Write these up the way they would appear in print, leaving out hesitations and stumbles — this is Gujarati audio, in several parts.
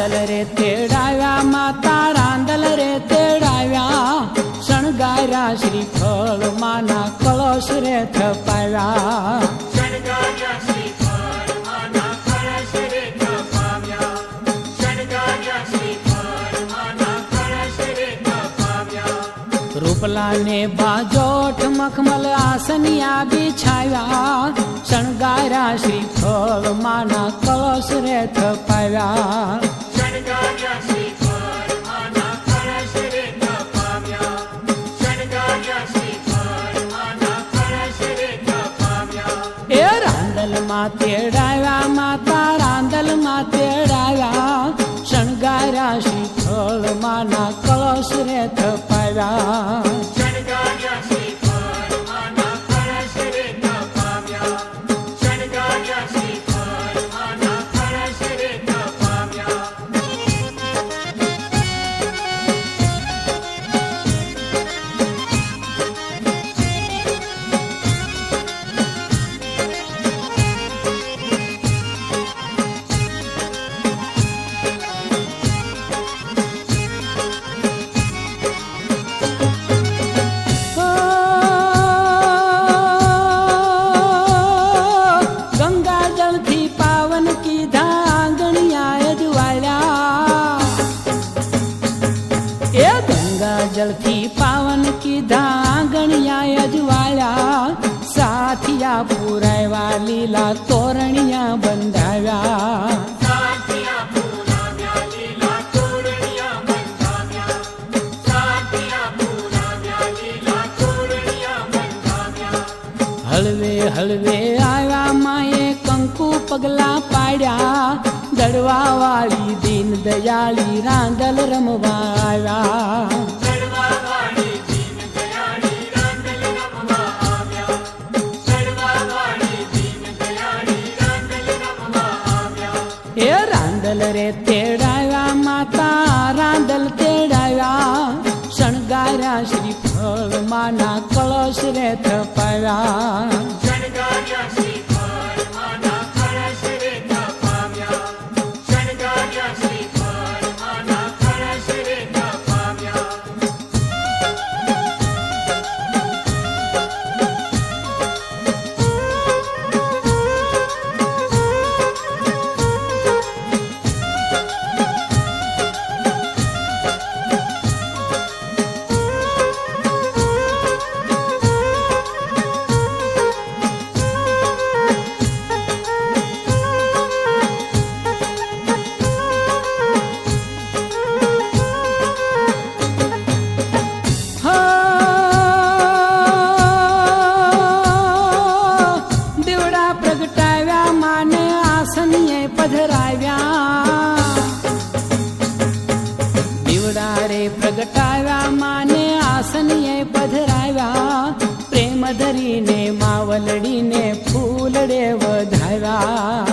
રાંદલ રે તેડાવ્યા માતા રાંદલ રે તેડાવ્યા શણગાર્યા શ્રીફળ માના કળશ રે થપાવ્યા રૂપલા ને બાજોઠ મખમલ આસનિયા બિછાવ્યા શણગાર્યા શ્રીફળ માના કળશ રે થપાવ્યા એ રાંદલ માં તેડાવ્યા માતા રાંદલ માં તેડાવ્યા શણગાર્યા શ્રીફળ માના કળશ રે થપાવ્યા જલથી પાવન કીધા આંગણિયા અજવાળ્યા સાથિયા પુરાવ્યા લીલા તોરણિયા બંધાવ્યા હળવે હળવે આવ્યા માએ કંકુ પગલા પાડ્યા દડવા વાળી દીન દયાળી રાંદલ રમવા આવ્યા એ રાંદલ રે તેડાવ્યા માતા રાંદલ તેડાવ્યા શણગાર્યા શ્રીફળ માના કળશ રે થપાવ્યા પ્રગટાવ્યા માને આસનીએ પધરાવ્યા પ્રેમ ધરીને માવલડીને ફૂલડે વધાવ્યા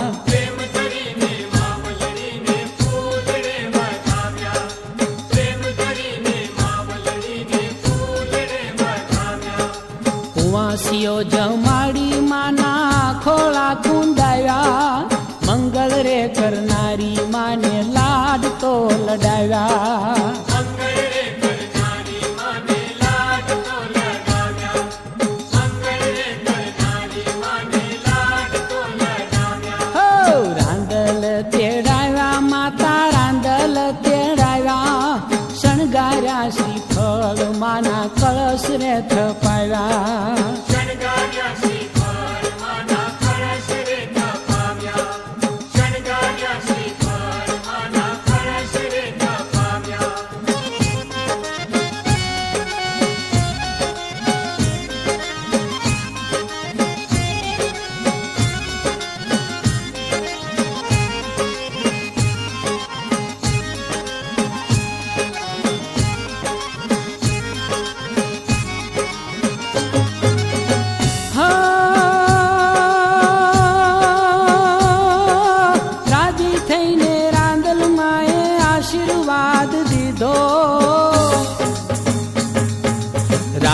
કુંવાસીઓ જમાડી માના ખોળા કુંડાવ્યા મંગળ રે કરનારી માને લાડ તો લડાવ્યા શણગાર્યા શ્રીફળ માના કળશ રે થપાવ્યા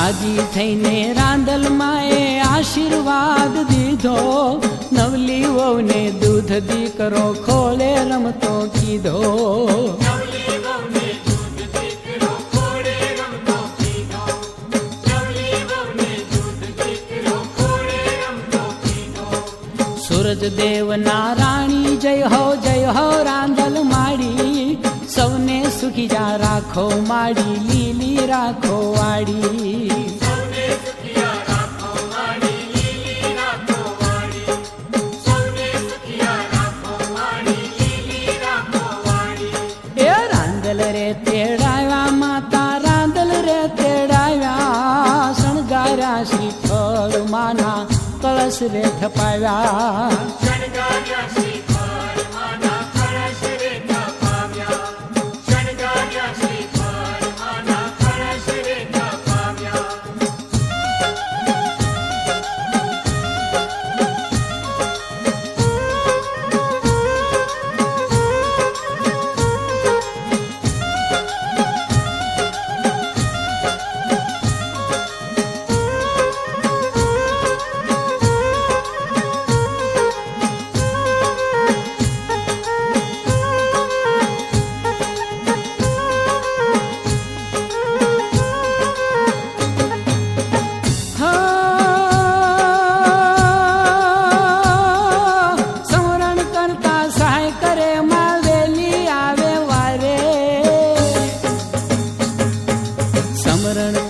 રાજી થઈને રાંદલ માએ આશીર્વાદ દીધો નવલી વહુને દૂધ દીકરો ખોળે રમતો કીધો. સૂરજ દેવના રાણી જય હો રાંદલ માડી, સૌને સુખી જા રાખો માડી, લીલી રાખો વાડી. એ રાંદલ રે તેડાવ્યા માતા, રાંદલ રે તેડાવ્યા, શણગાર્યા શ્રીફળ માના કળશ રે થપાવ્યા.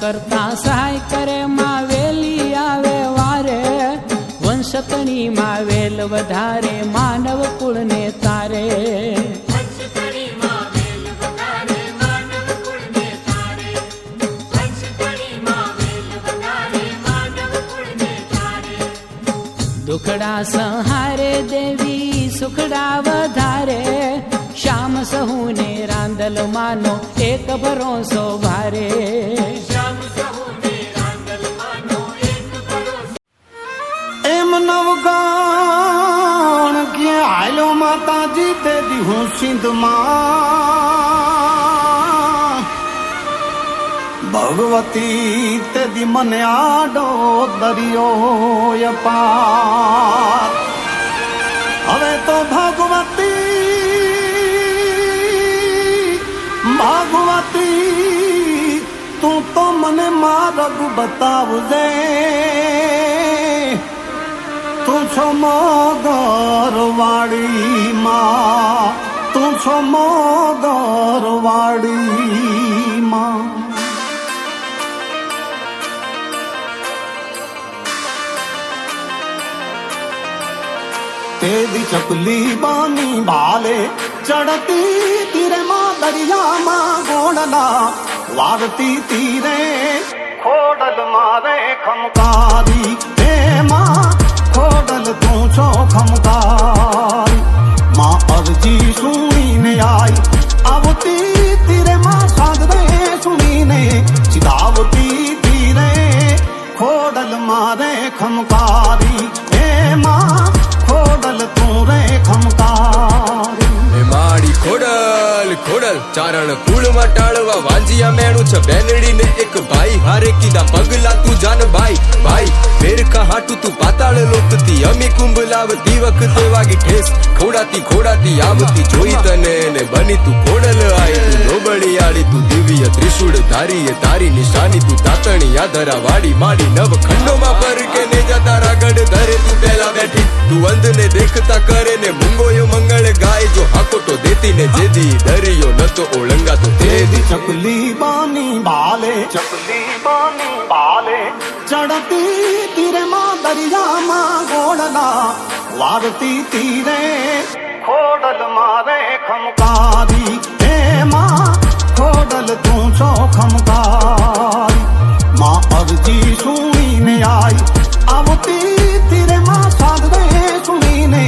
કરતા સહાય કરે માં વેલી આવે વારે, વંશકણી માં વેલ વધારે માનવ કુળને તારે. દુખડા સંહારે દેવી સુખડા વધારે, શ્યામ સહુને રાંદલ માનો એક ભરોસો ભારે. એમ નવગાણ કે હાલો માતાજી તે દી હું સિંધમાં, ભગવતી તે દી મને આડો દરિયો પાર. હવે તો ભગવતી તું તો મને માર્ગ બતાવજે. તું છો મોગર વાડી માં, તું છો મોગર વાડી માં. તેદી ચકલી બાની ભાલે ચડતી તીરે માં દરિયામાં ગોળલા વારતી તીરે ખોડલ મારે ખમકારી. એમાં ખોડલ તું છો ખમકારી. માં અરજી સુણીને આઈ આવતી તીરે માં સાદરે સુણીને ચિતાવતી તીરે ખોડલ મારે ખમકારી. એમાં ખોડલ તું રે ખમકારી. માડી ખોડલ ખોડલ ચારણ કુળમાં ટાળવા વાંજિયા મેણું છે બેનડીને એક ભાઈ હારે કીધા પગલા તું જાન ભાઈ ભાઈ. મેરખા હાટું તું પાતાળ લોકતી અમી કુંભ લાવતી વખતે વાગી ઠેસ. ખોડાતી આવતી જોઈ તને ને બની તું ખોડલ આઈ. તું નોબળી આડી તું દિવ્ય ત્રિશુળ ધારી, તારી નિશાની તું તાતણી આધરા વાડી માડી. નવ ખંડોમાં પર કે ને જતા રાગડ ધરે તું પેલા બેઠી. તું અંધને દેખતા કરે ને મૂંગોયો મંગળ ગાય. જો હાકોટો દેતી ને જેદી દરિયો નતો ઓળંગાતો તેદી. ચકલી બાની ભાલે ચડતી તીરે માં દરિયામાં ગોળલા વારતી તીરે ખોડલ મારે ખમકારી. એમાં ખોડલ તું છો ખમકારી. માં અરજી સુણીને આઈ આવતી તીરે માં સાદરે સુણીને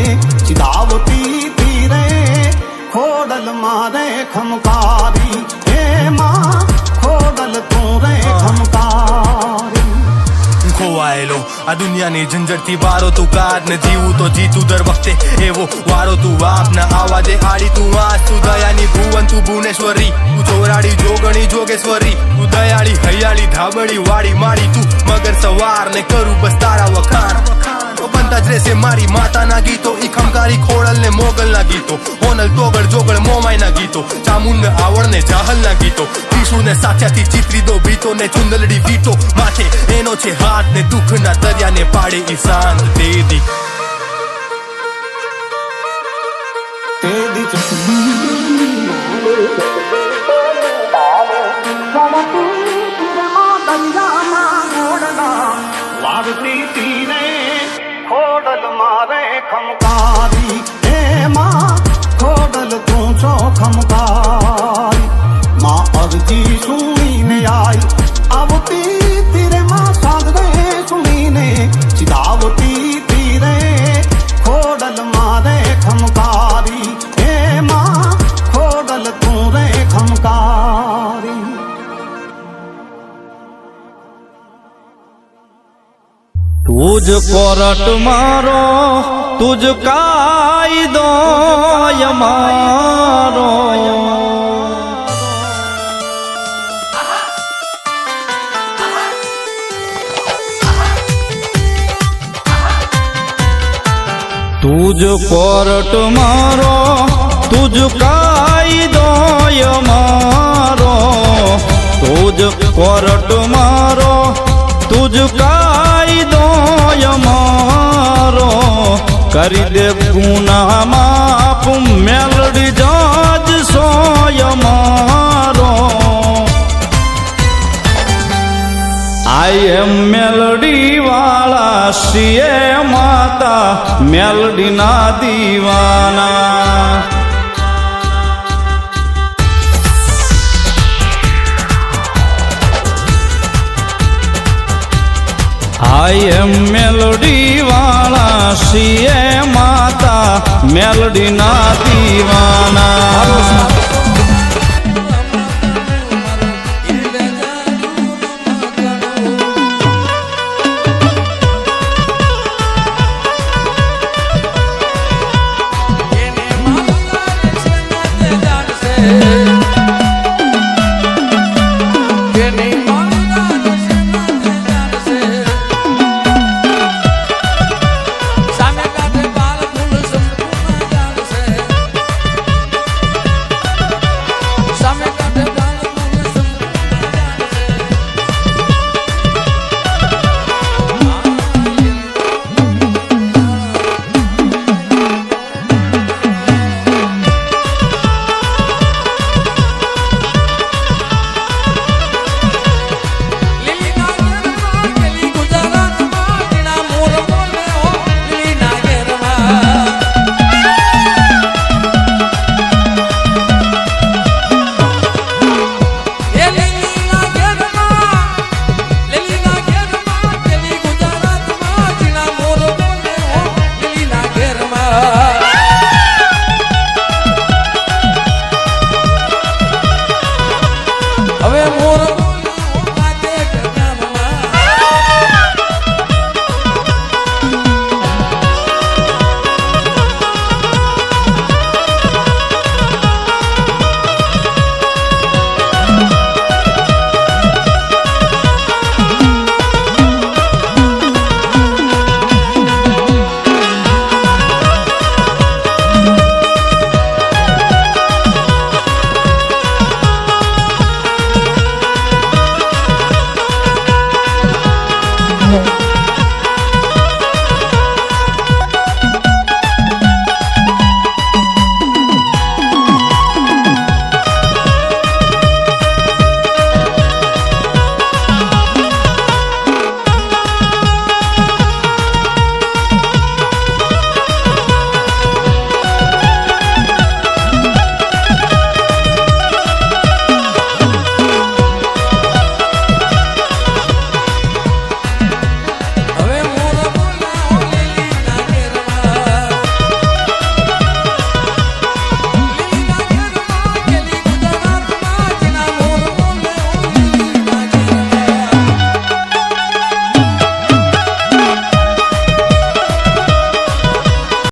ચિતાવતી તીરે ખોડલ મારે ખમકારી. એમાં ખોડલ તું રે ખમકારી. ખોવાયેલો આ દુનિયાની ઝંઝટથી વારો તું કાઢ ને જીવું તો જીતું દર વખતે એવો વારો તું વાપ ના આવાજે આડી. તું વાસ તું દયાની ભુવન તું ભુવનેશ્વરી, તું ચોરાડી જોગણી જોગેશ્વરી, તું દયાળી હૈયાળી ધાબળી વાળી માડી. તું મગર સવાર ને કરું બસ તારા વખાણ. બનતા જ રહેશે મારી માતાના ગીતો ઈ ખમકારી ખોડલ ને મોગલ ના ગીતો હોનલ તોગળ જોગળ મોમાઈ ના ગીતો ચામુંડ આવડ ને જાહલ ના ગીતો ત્રિશુળ ને સાચાથી ચિત્રી દો ભીતો ને ચુંદલડી વીટો માથે એનો છે હાથ ને દુઃખ ના દરિયા ને પાડે ઈ શાંત તેદી વાવતી તીરે ખોડલ મારે ખમકારી એમાં ખોડલ તું છો ખમકારી માં અરજી સુણીને આઈ આવતી તીરે માં સાંદરે સુણીને ચિદાવતી તીરે ખોડલ મારે ખમકારી એમાં ખોડલ તું રે ખમકારી તુજ કોરટ મારો તુજ કાયદો અમારો તુજ કોરટ મારો તુજ કાયદો અમારો તુજ કોરટ મારો તુજ કાયદો અમારો કરી દે ગુના માફ મેલડી જજ સોય અમારો આઈ એમ મેલડી વાળા શ્રીએ માતા મેલડી ના દીવાના આઈ એમ મેલોડી વાળા સીએ માતા મેલોડી ના દીવાના Yeah.